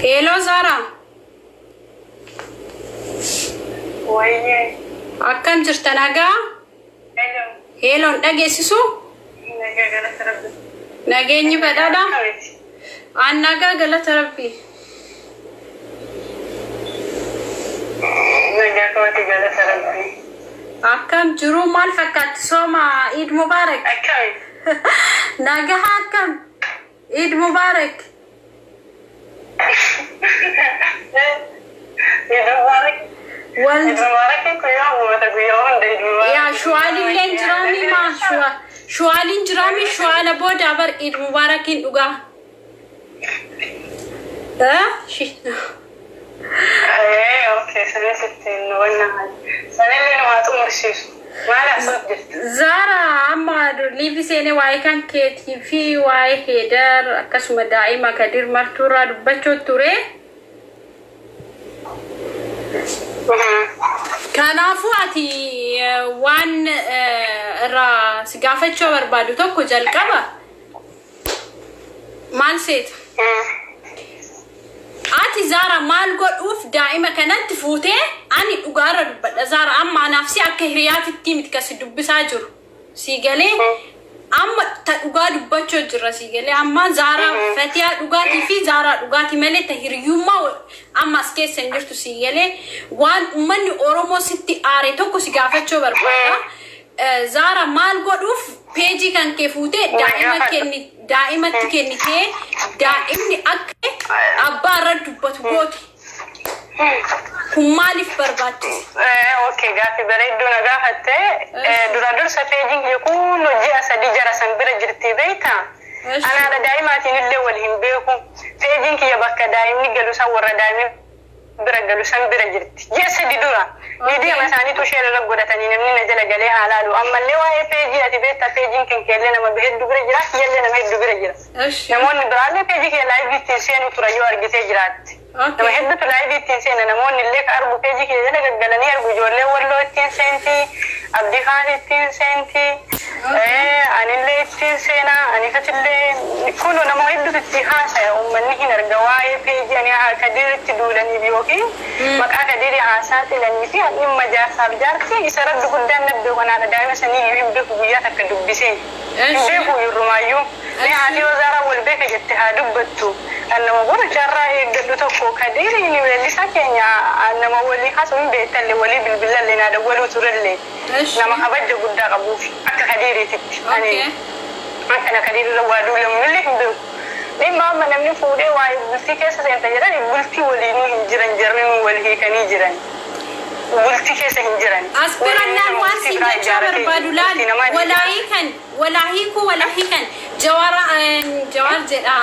Hello Zara. Oye. Akkam jirta nagaa? Hello. Hello dhageessisu? Nagaa galata rabbi. Nageenyi badhaadha? An nagaa galata rabbi. Nagaa kawati galata rabbi. Akkam jiru maal fakkaatti sooma Eid Mubarak? Akkam. Nagaa akkam? Eid Mubarak. Eid Mubarak. Wal Eid Mubarak ko yawo mata ko yawo Eid Mubarak. ya shuwalin len jirami ma shuwalin jirami shuwala boda bar Eid Mubarakin duga. Okay, sana sittin wannan. Sana ne ma tumurshi. Mala sabject. Zara amma livi sene waa'ee kan keetii fi waa'ee Heedar akkasuma daa'ima Kadir Martuuraa dubbachuu ture. Kanaafuu ati waan irraa si gaafachuu barbaadu tokko jalqaba. Maal seeta? Ati Zara maal godhuuf daa'ima kanatti fuutee ani dhugaarra dubbadha. Zara amma anaafsi akka hiriyaatitti miti kasi dubbisaa jiru. Siigalee amma ta dhugaa dubbachuu jirra siigalee amma Zara Fatiyaa dhugaatii fi Zara dhugaatii malee ta hiriyummaa amma as keessa hin jirtu siigalee waan uummanni Oromoo sitti aare tokko si gaafachuu barbaada. Zara maal godhuuf peejii kan kee fuutee daa'imatti kennitee daa'imni akka abbaa irra dubbatu gooti. Kun maaliif barbaachisa? Okay, gaafi bareedduu na gaafatte dura dursa peejiin kun hojii asadi jara san bira jirti beekta. Anaadha daa'imaatiin illee wal hin beeku. Peejiin kiyya bakka daa'imni galu san warra daa'imni bira galu san bira jirti. Ji'a sadi dura miidiyaa isaaniitu ishee irra godhatanii namni na jala galee haalaalu. Ammallee waa'ee peejii ati beekta peejiin kenkeellee nama hedduu bira jira, kiyyallee nama hedduu bira jira. Namoonni biraallee peejii kee laayiviitti seenu tura yoo argitee jiraatti. Nama hedduutu laayiviitti seena namoonni illee ka argu peejii kee jala gaggalanii argu ijoollee walloo ittiin seenti, abdii kaan ittiin seenti, anillee ittiin seena, anifatillee kun nama hedduutu itti haasaya uummanni hin arga waa'ee peejii ani Kadiritti duulaniif yookiin maqaa Kadirii haasaa xilanii fi dhimma jaarsaaf jaartii isa rabbi guddaan naddoo kanaadha daa'ima sanii hin beeku guyyaa takka dubbisee hin beeku hirrumaayyuu ni haati yoo Zara wal beeka jette haa dubbattu annama gora jaarraa eeggadhu tokko Kadirii ni weellisaa keenya annama walii haasoo hin beektalle walii bilbilallee naada waluu turellee nama kabaja guddaa qabuuf akka Kadiriititti akkana Kadirirra waa duulamnullee hin beeku. Dhimma amma namni fuudhee waa'ee bultii keessa seenta jedhani bultii waliinuu hin jiran jarreen wal hiikanii jiran. Bultii keessa hin jiran. Asbirannaan waan siin jechaa barbaadu laal walahii kan Jawaar jedha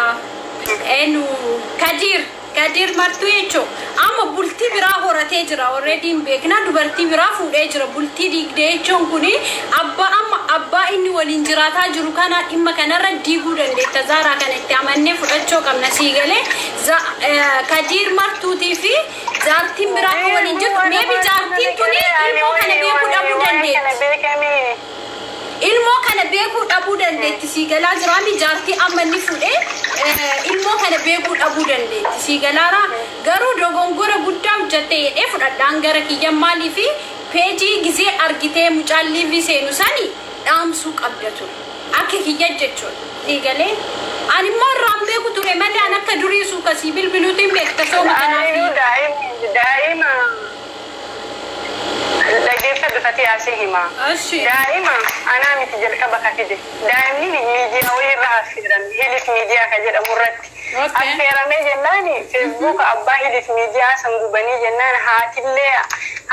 Kadir Martuu jechuun amma bultii biraa horatee jira already hin beekna dubartii biraa fuudhee jira bultii diigdee jechuun kuni abbaa inni waliin jiraataa jiru kana dhimma kanarra diiguu dandeetta Zara kana itti amannee fudhachuu qabna siigalee Kadir Martuutii fi jaartiin biraa waliin jirtu meebi jaartiin tuni ilmoo kana beekuu dhabuu dandeetti. Ilmoo kana beekuu dhabuu dandeetti siigalaa jiraami jaartii amma inni fuudhee ilmoo kana beekuu dhabuu dandeetti siigalaara garuu dogongora guddaa hojjattee jedhee fudhadhaan gara kiyya maalii fi peejii gizee argitee mucaalliif seenu sani dhaamsuu qabda ture akka kiyya jechuudha siigalee ani immoo irraan beeku ture malee an akka duriisuu kasii bilbiluutiin beekta sooma kanaaf daa'ima Lageessa bifatee asii hima. Daa'ima anaa miti jalqaba ka fide. Daa'imni miidiyaa wayirra affeeran hilis miidiyaa ka jedhamu irratti. Affeeramee jennaan Facebook abbaa hilis miidiyaa san gubanii jennaan haatillee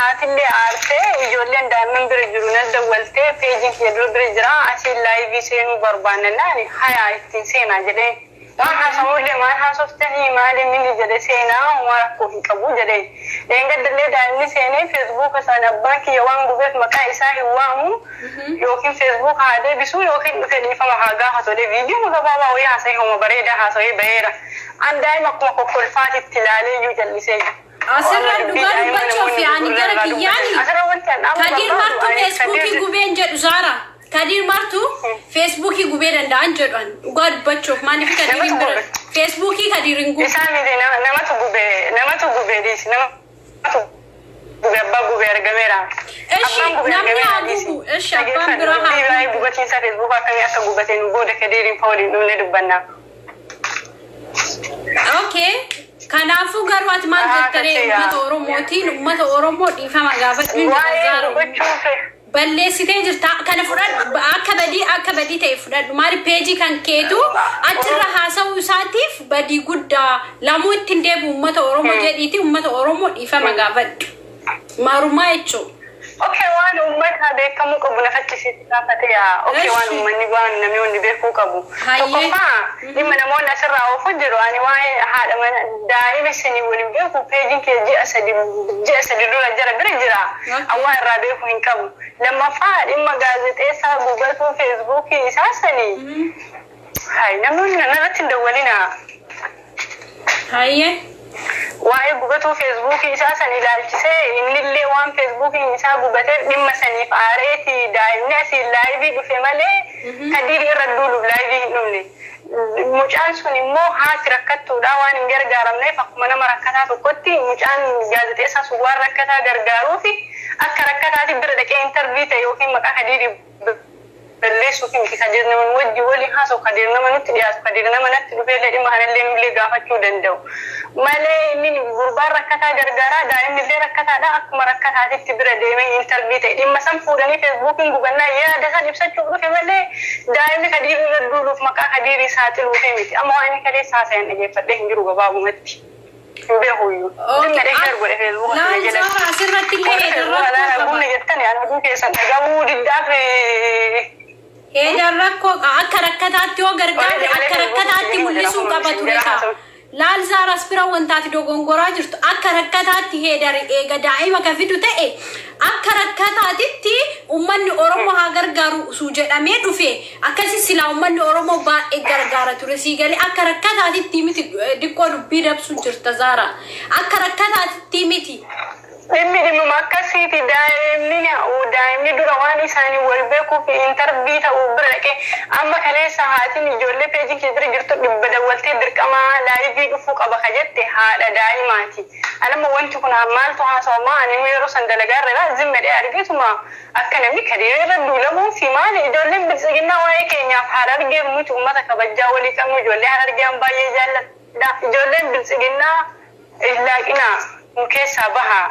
aartee ijoolleen daa'imman bira jiru nan dawwaltee peejiin kiyya dura bira jira asiin laayivii seenuu barbaannaan hayaa ittiin seenaa jedhee. Waan haasawullee maal haasoftanii maali minni jedhe seenaa waan rakkoo hin qabu jedhe. Deengaddallee daa'imni seenee Facebook isaan abbaan kiyya waan gubeef maqaa isaa hin waamu yookiin Facebook haa deebisu yookiin dhufe dhiifama haa gaafatole viidiyoo gabaabaa wayii haasa'e homa bareedaa haasa'ee baheera. An daa'ima akkuma kokkolfaatitti ilaalee iyyuu jallisee jira. Asirra dhugaa dubbachuu fi ani gara kiyyaani Kadir Martuu Feesbuukii gubeen jedhu Zara. كدير مرتو فيسبوكي قبيل عند أنجران وقاد بتشوف ماني في كدير فيسبوكي كدير نقول إسامي دي نما تقبي ديس نما تقبي قبي رجميرا إيش نمني أبوه إيش أبان براها أي بقتين سافر بوها كمية كقبتين وبوده كدير فوري نولد بنا أوكي كنافو قروات ما تتري أمة أورومو إفهم أجابت من الزارو balleessitee jirta kana fudhadhu akka badii ta'e fudhadhu maali peejii kan keetu achirra haasa'uu isaatiif badii guddaa lamuu ittiin deebi'u uummata Oromoo jedhiiti uummata Oromoo dhiifama gaafadhu maarumaa jechuudha. Okay, waan ummata beekamu qabu nafachisiitti gaafatee okay waan ummanni waan namni beekuu qabu. Tokkoffaa dhimma namoonni asirraa oofuu jiru ani waa'ee haadha mana daa'ima isinii waliin beeku peejiin kee ji'a sadi dura jara bira jira awwaa irraa beekuu hin qabu. Lammaffaa dhimma gaazexeessaa guugatuu feesbuukii isaa sanii namni narratti hin dawwalina. Waa'ee gubatuu feesbuukii isaa san ilaalchisee innillee waan feesbuukiin isaa gubatee dhimma saniif aareeti daa'imni asii laayivii dhufe malee kadiir irra duuluuf laayivii hin dhumne. Mucaan sun immoo haati rakkattuudha waan hin gargaaramneef akkuma nama rakkataa tokkotti mucaan gaazexeessaa sun waan rakkataa gargaaruufi akka rakkataatti bira dhaqee intarvii ta'e yookiin maqaa kadiirii belleessu fi kadir nama wajji wali haasoo kadir nama nutti dhiyaatu kadir nama natti dhufee dhimma kanallee nullee gaafachuu danda'u. Malee inni gurbaan rakkataa gargaaraa daa'imni illee rakkataadha akkuma rakkataatitti bira deemee intarvii ta'e dhimma san fuudhanii feesbuukiin gubannaa yaada san ibsachuuf dhufe malee daa'imni kadir irra duuluuf maqaa kadirii saaxiluufe miti amma waan inni kalee saasayan dhageeffadhee hin jiru gabaabumatti. Behuyu. Dinga deker gue Facebook. Nah, cara asirratti illee Bunni jettani ana keessan dhagahuu diddaaf rakko akka rakkataatti yoo gargaarre akka rakkataatti mul'isuu qaba ture ta'a. Laal Zaaras bira wantaati dogongoraa jirtu akka rakkataatti heedari eega daa'ima ka fidu ta'e akka rakkataatitti ummanni Oromoo haa gargaaru suu jedhamee dhufe akkasi sila ummanni Oromoo baay'ee gargaara ture sii galee akka rakkataatitti miti diqqoo dubbii dabsuun jirta Zaara akka rakkataatitti miti. Dhimmi akkasiiti daa'imni dura waan isaanii wal beekuuf intarvii ta'uu bira dhaqee amma kaleessa haatiin ijoollee peejii kee bira jirtu dhibba dawwaltee dirqamaa laayivii dhufuu qaba ka jette haadha daa'imaati. Anamma wanti kun maaltu haasawamaa ani yeroo san dalagaarra zimmadhee argituma akka namni kadeerra duulamuu fi maali ijoolleen bilisiginnaa waa'ee keenyaaf haadha argee nuti uummata kabajaa walii qabnu ijoollee haadha argeen baay'ee jaalladha ijoolleen bilisiginnaa laaqinaa keessa baha.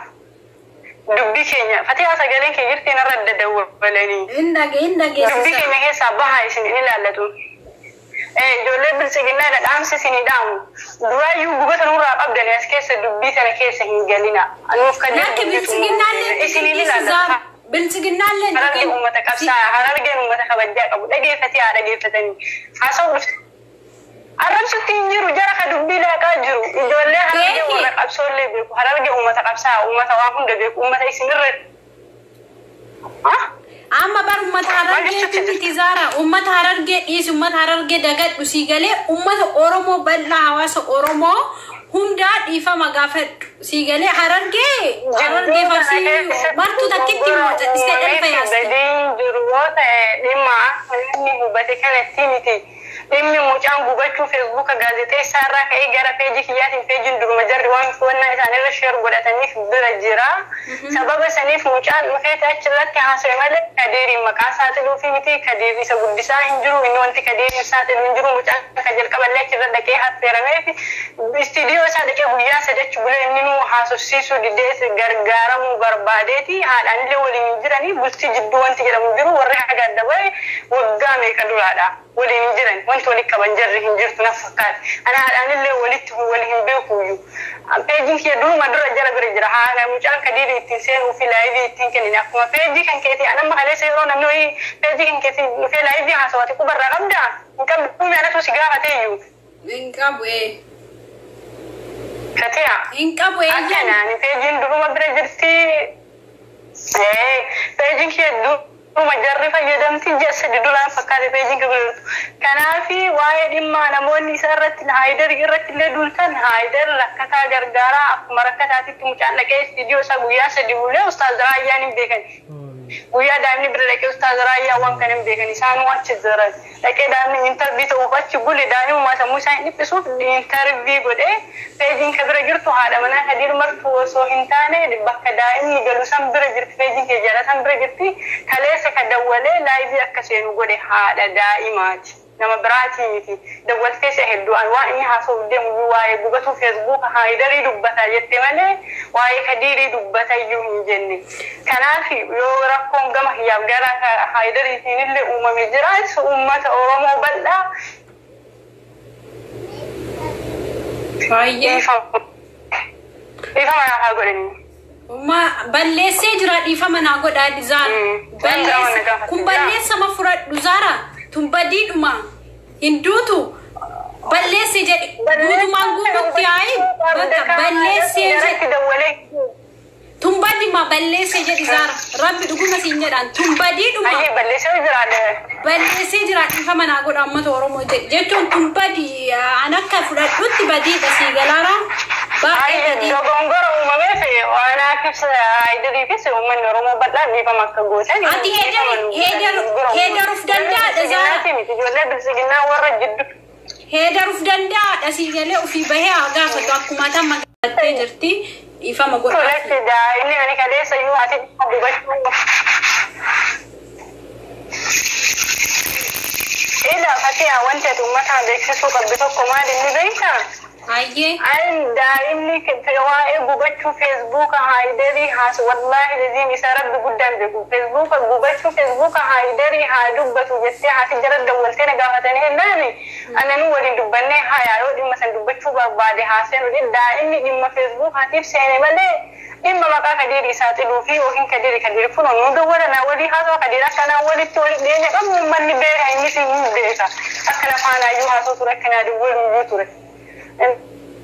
Dubbi keenya Fatiha sagaleen kee jirti narra dadawwalanii dubbi keenya keessaa bahaa isin ilaallatu ijoollee bilisiginnaa dhaamsi isin dhaamu duraayyuu gubata nurraa qabdanii as keessa dubbii sana keessa hin galina nuuf kan isin ilaallatu bilisiginnaallee harargee uummata qabsaa harargeen uummata kabajaa qabu dhageeffatee haa dhageeffatanii haasa'u dhufte arrabsutti hin jiru jara ka dubbii laaqaa jiru ijoollee harargee uummata qabsoollee beeku harargee uummata qabsaa uummata waan hunda beeku uummata isinirra amma bar uummata harargee miti Zaara uummata harargee dhiisi uummata harargee dagadhu sii galee uummata Oromoo bal'aa hawaasa Oromoo hundaa dhiifama gaafadhu sii galee harargee farsii martuu takkitti moocadhistee dhalfa yaasta. Badiin jiru yoo ta'e dhimma inni hubate kanatti miti. Dhimmi mucaan gubachuu feesbuuka gaazexeessaa irraa ka'ee gara peejii kiyyaatiin peejiin duruma jarri waan fudhannaa isaaniirra sheer godhataniif bira jira. Sababa saniif mucaan dhufeeti achirratti haasa'e malee kadeeriin maqaa saaxiluufi miti kadeer isa guddisaa hin jiru inni wanti kadeeriin saaxilu hin jiru mucaan ka jalqaballee achirra dhaqee affeerameefi istiidiyoo isaa dhaqee guyyaa sadachi bulee inni nu haasofsiisuu didee gargaaramuu barbaadeeti haadhaanillee waliin hin jiranii bultii jidduu wanti jedhamu jiru warri haga adda bahe waggaa meeqa duraadha. Waliin jiran wanti walitti qaban jarri hin jirtu na fakkaate ana haadhaanillee walitti wali hin beekuyyuu peejiin kee duruma dura jala bira jira haala mucaan kadiiri ittiin seenuu fi laayivii ittiin kennine akkuma peejii kan keetii anamma kaleessa yeroo namni peejii kan keetii dhufee laayivii haasawate qubarraa qabdaa hin qabdu kuumi anatu si gaafateeyyuu hin qabu Fatiha hin qabu akkanaan peejiin duruma bira jirti peejiin kee Uma jarri fayyadamti jessa didulaan fakkaate peejiin gabirtu. Kanaafi waa'ee dhimma namoonni isa irratti haayidar irratti illee duultan haayidar rakkataa gargaaraa akkuma rakkataatitti mucaan dhaqee istiidiyoo isaa guyyaa sadii bulee ustaaz Raayyaan hin beekan. ويا دائما بريك أستاذ رايا وان كان بيجني سانو أشي زرد لكن دائما إنترفيو وقت يقول دائما ما سمو ساين بسوف إنترفيو قد إيه فيجين كبر جرتو هذا منا هدير مرتو صوهين تاني بك دائما يقولوا سام برجرت فيجين كجرا سام برجرتي كلاسة كدولة لا يبي أكسين وقول هذا دائمات nama berarti miti dawal kese heddu anwa ini haso dem waye bugatu Facebook haidari dubbata yette male waye kadiri dubbata yum jenni kanafi yo rakkon gama hiyab gara haidari tinille umma jiran su ummata oromo balla ayye ifa ma ha godeni ma balle sejra ifa mana goda dizar balle kum balle sama furat duzara tumbadi duma indutu balle sejadi dudu mangubuti ay balle sejadi tumbadi ma balle sejadi zara rabbi duguma sinyadan tumbadi duma ay balle sejra ifa mana goda amma to oromo jetton tumbadi anaka fudadutti badi basigalara ba ay dogongoro umame fe wana kifsa ay dadi kese umman oromo badla ni fa makka gota ni ati heder ufdanda zara jolle bilsigina warra jiddu heder ufdanda dasigale ufi bahe aga fa akuma tamma jirti ifa magora kolete da ini ani kade sayu ati gubatu ila fatiha wanta tumata da kisu kabito kuma din ni baita ayye an daimni kewae gubatu Facebook haidari has wallahi lazim isarab guddan be Facebook gubatu Facebook haidari ha dubbatu jette ha tijarat dawalte na gafatane nani ananu wali dubbanne ha yayo din masan dubbatu babade ha senu din daimni dimma Facebook hatif sene male imma maka kadiri satilu fi o hin kadiri funo no wala na wali haso kadira kana wali to de ne kam man ni be hay ni sin be ka akala fana yu haso turakana di wali yuture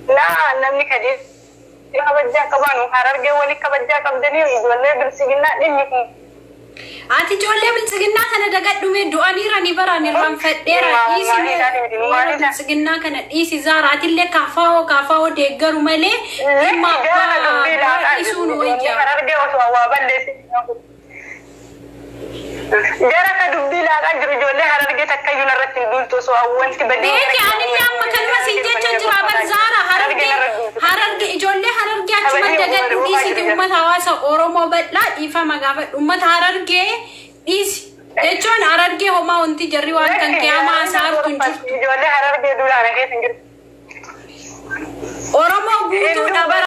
لا نمني كدير كبجا كبانو حررجه ولي كبجا كبدني يقولي برسيغنا دنيكم ati jolle bilsigina kana daga dume duani rani barani ran federa isi bilsigina kana isi zara atille kafao de garu male imma ba isunu wajja hararge wato wa balle jara ka dubbila ka jolle hararge takkayuna ratin dulto so awanti badi beki ani amma kalma sinjecho jirabar zara hararge jolle hararge achuma daga disi di ummat hawasa oromo badla ifa magafa ummat hararge isi echon hararge homa onti jarri wan kan kiyama sar tunjur jolle hararge dulana ke singir oromo gutu dabar